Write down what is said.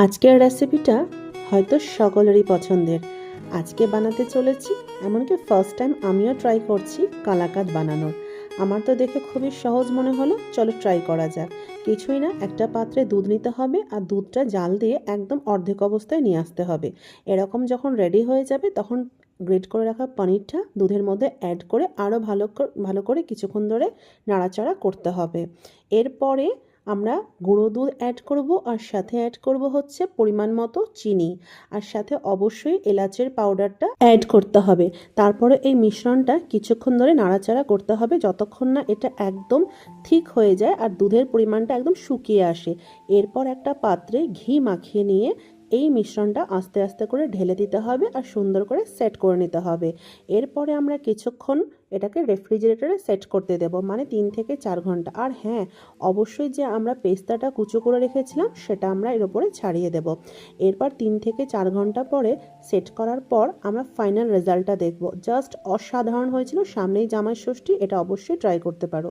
আজকের রেসিপিটা হয়তো সকলেরই পছন্দের। আজকে বানাতে চলেছি, এমনকি ফার্স্ট টাইম আমিও ট্রাই করছি কালাকাঁদ বানানোর। আমার তো দেখে খুবই সহজ মনে হলো, চলো ট্রাই করা যাক। কিছুই না, একটা পাত্রে দুধ নিতে হবে আর দুধটা জাল দিয়ে একদম অর্ধেক অবস্থায় নিয়ে আসতে হবে। এরকম যখন রেডি হয়ে যাবে তখন গ্রেট করে রাখা পনিরটা দুধের মধ্যে অ্যাড করে আরও ভালো করে কিছুক্ষণ ধরে নাড়াচাড়া করতে হবে। এরপরে আমরা গুঁড়ো দুধ অ্যাড করব আর সাথে অ্যাড করব হচ্ছে পরিমাণ মতো চিনি, আর সাথে অবশ্যই এলাচের পাউডারটা অ্যাড করতে হবে। তারপরে এই মিশ্রণটা কিছুক্ষণ ধরে নাড়াচাড়া করতে হবে যতক্ষণ না এটা একদম ঠিক হয়ে যায় আর দুধের পরিমাণটা একদম শুকিয়ে আসে। এরপর একটা পাত্রে ঘি মাখিয়ে নিয়ে এই মিশ্রণটা আস্তে আস্তে করে ঢেলে দিতে হবে আর সুন্দর করে সেট করে নিতে হবে। এরপরে আমরা কিছুক্ষণ এটাকে রেফ্রিজারেটরে সেট করতে দেব, মানে 3 থেকে 4 ঘন্টা। আর হ্যাঁ, অবশ্যই যে আমরা পেস্তাটা কুচো করে রেখেছিলাম সেটা আমরা এর উপরে ছাড়িয়ে দেব। এরপর 3 থেকে 4 ঘন্টা পরে সেট করার পর আমরা ফাইনাল রেজাল্টটা দেখব। জাস্ট অসাধারণ হয়েছিল। সামনেই জামাই ষষ্ঠী, এটা অবশ্যই ট্রাই করতে পারো।